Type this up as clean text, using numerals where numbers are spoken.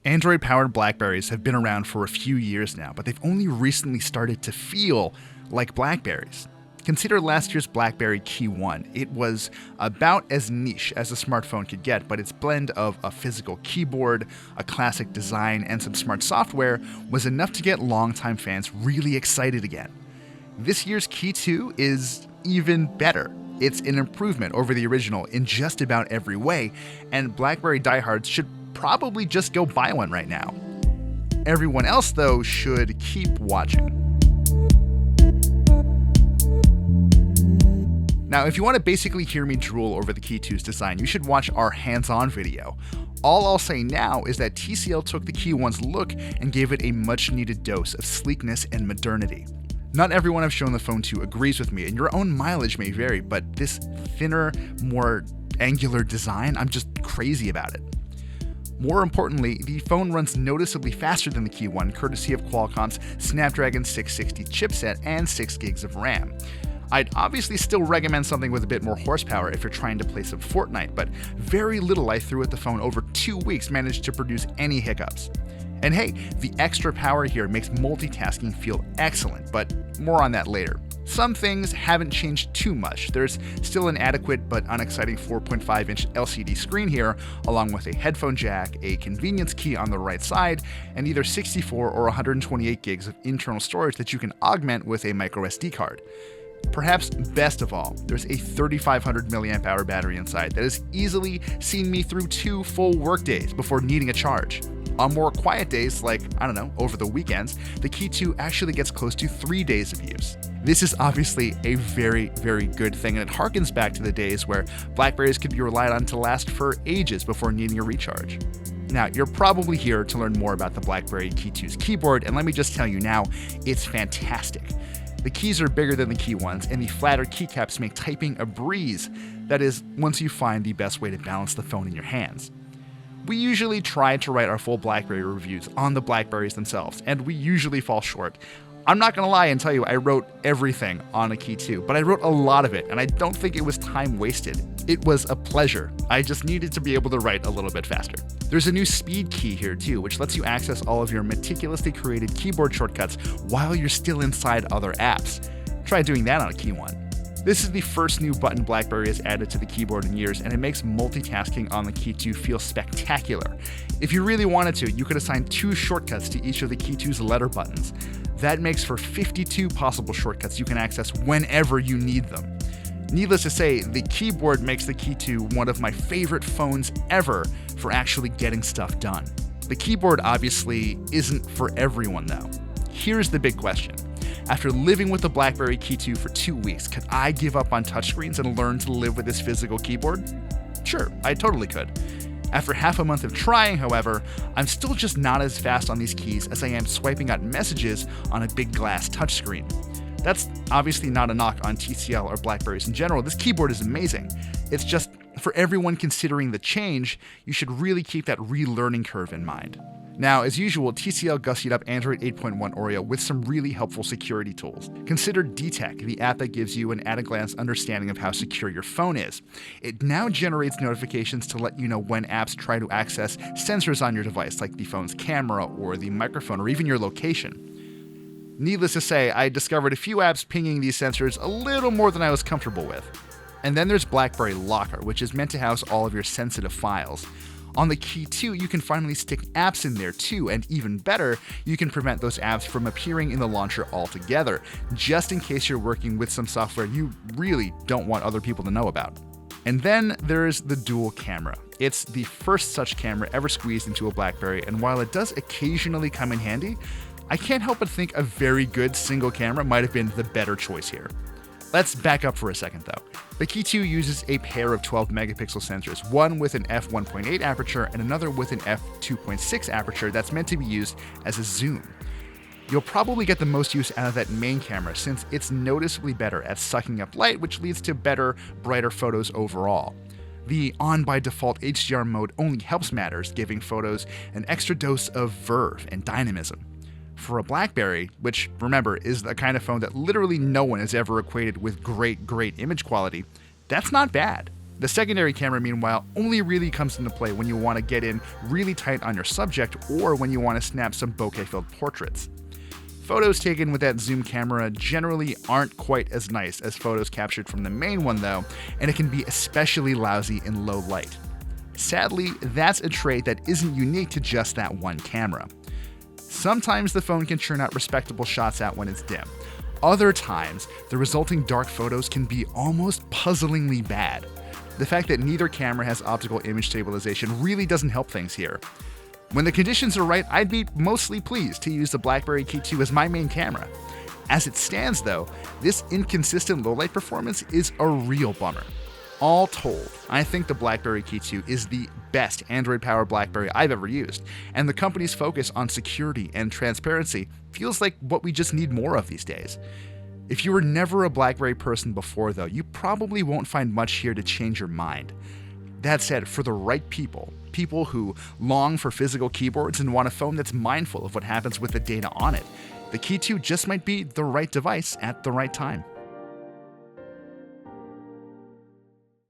Android-powered BlackBerries have been around for a few years now, but they've only recently started to feel like BlackBerries. Consider last year's BlackBerry KEY2. It was about as niche as a smartphone could get, but its blend of a physical keyboard, a classic design, and some smart software was enough to get longtime fans really excited again. This year's KEY2 is even better. It's an improvement over the original in just about every way, and BlackBerry diehards should probably just go buy one right now. Everyone else, though, should keep watching. Now, if you want to basically hear me drool over the KEY2's design, you should watch our hands-on video. All I'll say now is that TCL took the KEY1's look and gave it a much-needed dose of sleekness and modernity. Not everyone I've shown the phone to agrees with me, and your own mileage may vary, but this thinner, more angular design, I'm just crazy about it. More importantly, the phone runs noticeably faster than the KEY1, courtesy of Qualcomm's Snapdragon 660 chipset and 6 gigs of RAM. I'd obviously still recommend something with a bit more horsepower if you're trying to play some Fortnite, but very little I threw at the phone over 2 weeks managed to produce any hiccups. And hey, the extra power here makes multitasking feel excellent, but more on that later. Some things haven't changed too much. There's still an adequate but unexciting 4.5-inch LCD screen here, along with a headphone jack, a convenience key on the right side, and either 64 or 128 gigs of internal storage that you can augment with a microSD card. Perhaps best of all, there's a 3500 mAh battery inside that has easily seen me through 2 full workdays before needing a charge. On more quiet days, like, over the weekends, the KEY2 actually gets close to 3 days of use. This is obviously a very, very good thing, and it harkens back to the days where BlackBerries could be relied on to last for ages before needing a recharge. Now, you're probably here to learn more about the BlackBerry KEY2's keyboard, and let me just tell you now, it's fantastic. The keys are bigger than the KEY1's, and the flatter keycaps make typing a breeze. That is, once you find the best way to balance the phone in your hands. We usually try to write our full BlackBerry reviews on the BlackBerries themselves, and we usually fall short. I'm not going to lie and tell you I wrote everything on a KEY2, but I wrote a lot of it, and I don't think it was time wasted. It was a pleasure. I just needed to be able to write a little bit faster. There's a new speed key here too, which lets you access all of your meticulously created keyboard shortcuts while you're still inside other apps. Try doing that on a KEY1. This is the first new button BlackBerry has added to the keyboard in years, and it makes multitasking on the KEY2 feel spectacular. If you really wanted to, you could assign 2 shortcuts to each of the KEY2's letter buttons. That makes for 52 possible shortcuts you can access whenever you need them. Needless to say, the keyboard makes the KEY2 one of my favorite phones ever for actually getting stuff done. The keyboard obviously isn't for everyone though. Here's the big question. After living with the BlackBerry KEY2 for 2 weeks, could I give up on touchscreens and learn to live with this physical keyboard? Sure, I totally could. After half a month of trying, however, I'm still just not as fast on these keys as I am swiping out messages on a big glass touchscreen. That's obviously not a knock on TCL or BlackBerries in general. This keyboard is amazing. It's just, for everyone considering the change, you should really keep that relearning curve in mind. Now, as usual, TCL gussied up Android 8.1 Oreo with some really helpful security tools. Consider DTech, the app that gives you an at-a-glance understanding of how secure your phone is. It now generates notifications to let you know when apps try to access sensors on your device, like the phone's camera or the microphone or even your location. Needless to say, I discovered a few apps pinging these sensors a little more than I was comfortable with. And then there's Blackberry Locker, which is meant to house all of your sensitive files. On the KEY2, you can finally stick apps in there too, and even better, you can prevent those apps from appearing in the launcher altogether, just in case you're working with some software you really don't want other people to know about. And then there's the dual camera. It's the first such camera ever squeezed into a BlackBerry, and while it does occasionally come in handy, I can't help but think a very good single camera might have been the better choice here. Let's back up for a second though. The KEY2 uses a pair of 12 megapixel sensors, one with an f1.8 aperture and another with an f2.6 aperture that's meant to be used as a zoom. You'll probably get the most use out of that main camera since it's noticeably better at sucking up light, which leads to better, brighter photos overall. The on-by-default HDR mode only helps matters, giving photos an extra dose of verve and dynamism. For a BlackBerry, which, remember, is the kind of phone that literally no one has ever equated with great image quality, that's not bad. The secondary camera, meanwhile, only really comes into play when you want to get in really tight on your subject or when you want to snap some bokeh-filled portraits. Photos taken with that zoom camera generally aren't quite as nice as photos captured from the main one though, and it can be especially lousy in low light. Sadly, that's a trait that isn't unique to just that one camera. Sometimes the phone can churn out respectable shots out when it's dim. Other times, the resulting dark photos can be almost puzzlingly bad. The fact that neither camera has optical image stabilization really doesn't help things here. When the conditions are right, I'd be mostly pleased to use the BlackBerry KEY2 as my main camera. As it stands though, this inconsistent low-light performance is a real bummer. All told, I think the BlackBerry KEY2 is the best Android-powered BlackBerry I've ever used, and the company's focus on security and transparency feels like what we just need more of these days. If you were never a BlackBerry person before though, you probably won't find much here to change your mind. That said, for the right people who long for physical keyboards and want a phone that's mindful of what happens with the data on it, the KEY2 just might be the right device at the right time.